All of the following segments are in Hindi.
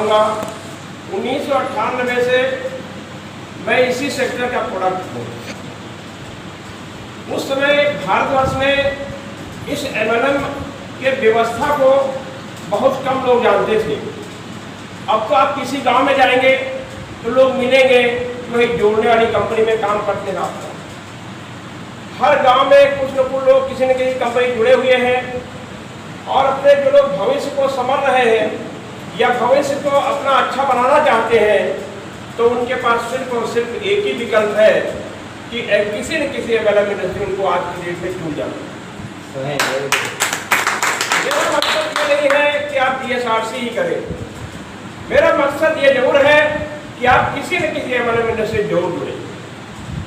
बताऊंगा। 1998 से मैं इसी सेक्टर का प्रोडक्ट हूँ। उस समय भारतवर्ष में इस MLM के व्यवस्था को बहुत कम लोग जानते थे। अब तो आप किसी गांव में जाएंगे तो लोग मिलेंगे जो एक जोड़ने वाली कंपनी में काम करते हैं। आपको हर गांव में कुछ न कुछ लोग किसी न किसी कंपनी जुड़े हुए हैं और अपने जो लोग भविष्य को समझ रहे हैं या भविष्य को अपना अच्छा बनाना चाहते हैं तो उनके पास सिर्फ और सिर्फ एक ही विकल्प है कि किसी न किसी MLM इंडस्ट्री उनको आज की डेट में जुड़ जाना। मेरा मकसद ये नहीं है कि आप DSRC ही करें। मेरा मकसद ये जरूर है कि आप किसी न किसी MLM इंडस्ट्री से जरूर जुड़े।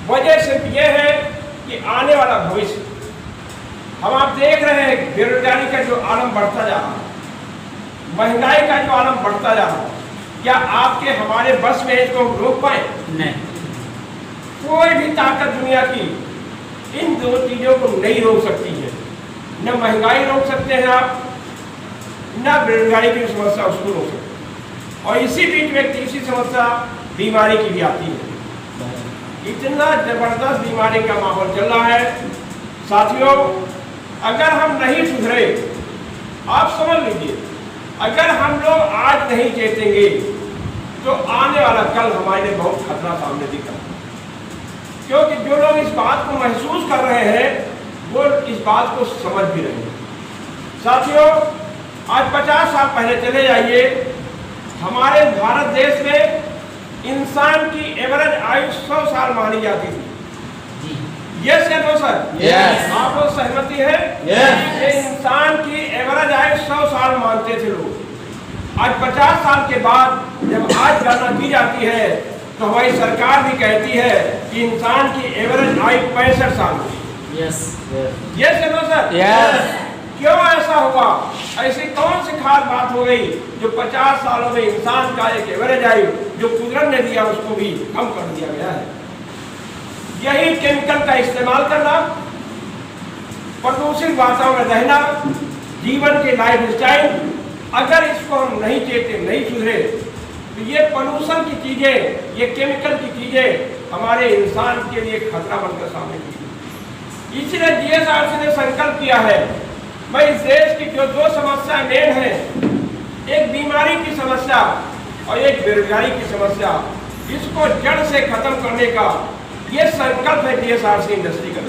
वजह सिर्फ ये है कि आने वाला भविष्य हम आप देख रहे हैं, बेरोजगारी का जो आलम बढ़ता जा रहा है, महंगाई का जो आलम बढ़ता जा रहा है, क्या आपके हमारे बस में इसको रोक पाए? नहीं। कोई भी ताकत दुनिया की इन दो चीजों को नहीं रोक सकती है। न महंगाई रोक सकते हैं आप, न बेरोजगारी की समस्या उसको रोक सकते हैं। और इसी बीच में तीसरी समस्या बीमारी की भी आती है। इतना जबरदस्त बीमारी का माहौल चल रहा है साथियों। अगर हम नहीं सुधरे, आप समझ लीजिए, अगर हम लोग आज नहीं चेतेंगे तो आने वाला कल हमारे लिए बहुत खतरा सामने दिख रहा है। क्योंकि जो लोग इस बात को महसूस कर रहे हैं वो इस बात को समझ भी रहे हैं। साथियों, आज 50 साल पहले चले जाइए, हमारे भारत देश में इंसान की एवरेज आयु 100 साल मानी जाती थी। यस या नो सर? यस। आप लोग सहमति है? यस। इंसान की एवरेज आयु 100 साल मानते थे लोग। आज 50 साल के बाद जब आज गणना की जाती है तो हमारी सरकार भी कहती है कि इंसान की एवरेज आयु 65 साल हुई। यस। यस या नो सर? यस। क्यों ऐसा हुआ? ऐसी कौन सी खास बात हो गई जो 50 सालों में इंसान का एक एवरेज आयु जो कुदरत ने दिया उसको भी कम कर दिया गया है? यही केमिकल का इस्तेमाल करना, प्रदूषित वातावरण में रहना, जीवन के लाइफ स्टाइल, अगर इसको हम नहीं चेते, नहीं सुधरे तो ये पोल्यूशन की चीजें, ये केमिकल की चीजें हमारे इंसान के लिए खतरा बनकर सामने की। इसलिए DSRC ने संकल्प किया है, मैं इस देश की जो दो समस्या मेन है, एक बीमारी की समस्या और एक बेरोजगारी की समस्या, इसको जड़ से खत्म करने का ये संकल्प है DSRC इंडस्ट्री का।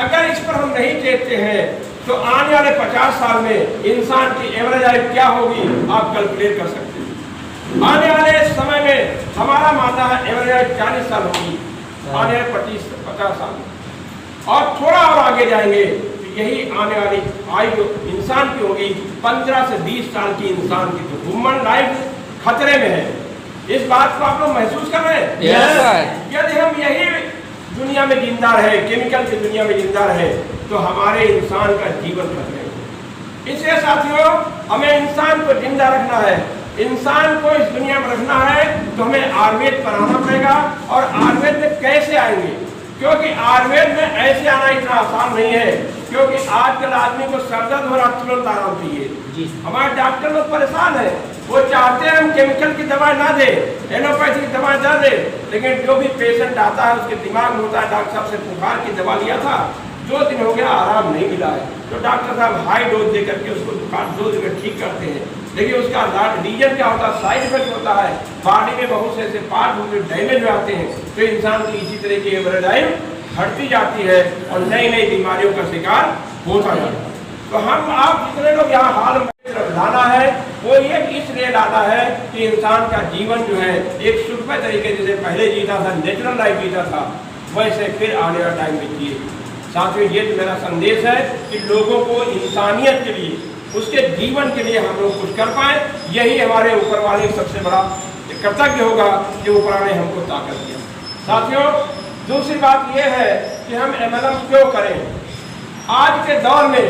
अगर इस पर हम नहीं चेतते हैं तो आने वाले 50 साल में इंसान की एवरेज आयु क्या होगी आप कैलकुलेट कर सकते हैं। आने वाले समय में हमारा मानना है एवरेज आयु 40 साल होगी, आने वाले 50 साल में, और थोड़ा और आगे जाएंगे तो यही आने वाली आयु इंसान की होगी 15 से 20 साल की इंसान की। तो ह्यूमन लाइफ खतरे में है। इस बात को आप लोग महसूस कर रहे हैं? yes. यदि हम यही दुनिया में जिंदा रहे, केमिकल की दुनिया में जिंदा रहे, तो हमारे इंसान का जीवन खतरे में। इसलिए साथियों, हमें इंसान को जिंदा रखना है, इंसान को इस दुनिया में रखना है तो हमें आयुर्वेद पर आना पड़ेगा। और आयुर्वेद में कैसे आएंगे? क्योंकि आयुर्वेद में ऐसे आना इतना आसान नहीं है, क्योंकि आजकल आदमी को सर दर्द हो रहा, तुरंत आराम चाहिए। हमारे डॉक्टर लोग परेशान है, वो चाहते हैं हम केमिकल की दवा ना दे, एलोपैथिक दवा ना दे, लेकिन जो भी पेशेंट आता है उसके दिमाग में होता है डॉक्टर साहब से बुखार की दवा लिया था, 2 दिन हो गया आराम नहीं मिला है, तो डॉक्टर साहब हाई डोज दे करके उसको बुखार 2 दिन में ठीक करते हैं। लेकिन उसका रीजन क्या होता है? साइड इफेक्ट होता है, बॉडी में बहुत से ऐसे पार्ट डैमेज हो जाते हैं, तो इंसान की इसी तरह की एवरेज आयु घटती जाती है और नई नई बीमारियों का शिकार होता जाता है। तो हम आप जितने लोग यहाँ हाल में लाना है वो ये इसलिए लाना है कि इंसान का जीवन जो है एक सुखमय तरीके से पहले जीता था, नेचुरल लाइफ जीता था, वैसे फिर आने वाला टाइम में जिए। साथियों, ये तो मेरा संदेश है कि लोगों को इंसानियत के लिए, उसके जीवन के लिए हम लोग कुछ कर पाए। यही हमारे ऊपर वाले सबसे बड़ा कर्तव्य होगा कि ऊपर ने हमको ताकत दिया। साथियों, दूसरी बात यह है कि हम MLM क्यों करें। आज के दौर में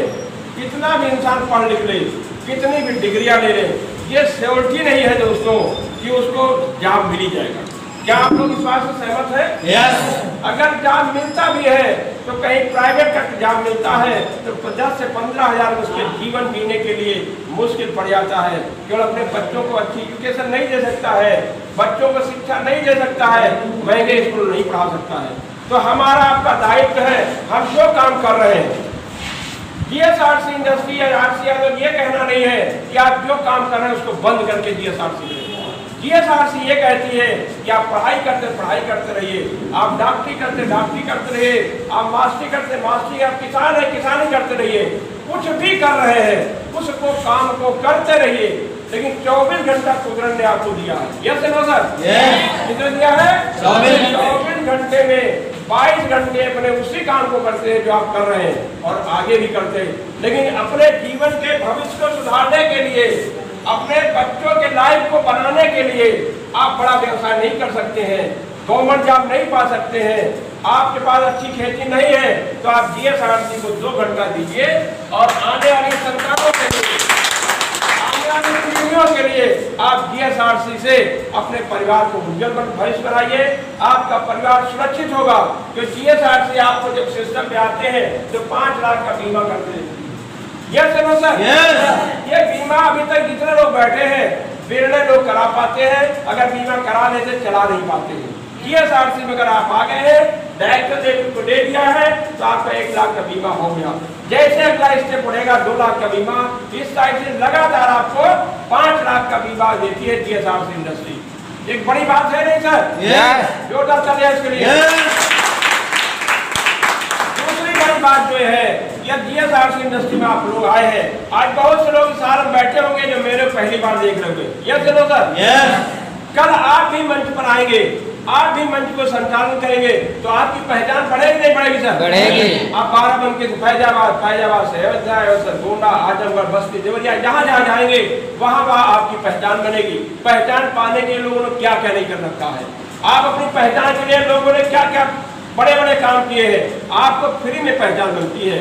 कितना भी इंसान पढ़ लिख ले, कितनी भी डिग्रियां ले ले, ये श्योरिटी नहीं है दोस्तों कि उसको जॉब मिल ही जाएगा। क्या आप लोग इस बात से सहमत हैं? यस। अगर जॉब मिलता भी है तो कहीं प्राइवेट का जॉब मिलता है तो 10 से 15 हजार उसके जीवन जीने के लिए मुश्किल पड़ जाता है। केवल अपने बच्चों को अच्छी एजुकेशन नहीं दे सकता है, बच्चों को शिक्षा नहीं दे सकता है, महंगे स्कूल नहीं पढ़ा सकता है। तो हमारा आपका दायित्व है, हम जो काम कर रहे हैं जीएसआरसी इंडस्ट्री या आरसीआई तो ये कहना नहीं है कि आप जो काम कर रहे हैं उसको बंद करके जीएसआरसी करें। जीएसआरसी ये कहती है कि आप पढ़ाई करते रहिए, आप डॉक्टरी करते रहिए, आप मास्टरी करते मास्टरी, आप किसान है किसानी करते रहिए, कुछ भी कर रहे हैं उसको काम को करते रहिए, लेकिन 24 घंटा कुदरत ने आपको दिया है। Yes no sir? कितना दिया है? 24 घंटे में 22 घंटे अपने उसी काम को करते हैं जो आप कर रहे हैं और आगे भी करते हैं, लेकिन अपने जीवन के भविष्य को सुधारने के लिए, अपने बच्चों के लाइफ को बनाने के लिए आप बड़ा व्यवसाय नहीं कर सकते हैं, गवर्नमेंट जॉब नहीं पा सकते हैं, आपके पास अच्छी खेती नहीं है, तो आप जीएसआरसी को 2 घंटा दीजिए और आने वाली सरकारों के लिए, आने वाली पीढ़ियों के लिए आप जीएसआरसी से अपने परिवार को उज्जवल भविष्य बनाइए। आपका परिवार सुरक्षित होगा। जो जीएसआरसी आपको जब सिस्टम पे आते हैं तो 5 लाख का बीमा करते हैं। Yes no sir? ये बीमा अभी तक जितने लोग बैठे हैं बिरले लोग करा पाते हैं, अगर बीमा करा लेते चला नहीं पाते हैं। जीएसआरसी में अगर आप आ गए हैं, डायरेक्टर को दे दिया है तो आपका 1 लाख का बीमा हो गया। जैसे अगला स्टेप बढ़ेगा 2 लाख का बीमा, इस साइड से लगातार आपको 5 लाख का बीमा देती है जीएसआरसी इंडस्ट्री। एक बड़ी बात है नहीं सर? जोरदार चले इसके लिए। दूसरी बड़ी बात जो है, यह जीएसआरसी इंडस्ट्री में आप लोग आए हैं, आज बहुत से लोग इस साल में बैठे होंगे जो मेरे पहली बार देख रहे होंगे। यस चलो सर? कल आप भी मंच पर आएंगे, आप भी मंच को संचालन करेंगे तो आपकी पहचान बढ़ेगी नहीं बढ़ेगी सर? बढ़ेगी। आप बाराबंकी से फैजाबाद से अयोध्या, गोंडा, आजमगढ़, बस्ती, देवरिया, जहाँ जहाँ जाएंगे वहाँ आपकी पहचान बनेगी। पहचान पाने के लिए लोगों ने क्या क्या नहीं कर रखा है, आप अपनी पहचान के लिए लोगों ने क्या क्या बड़े बड़े काम किए हैं, आपको फ्री में पहचान बनती है।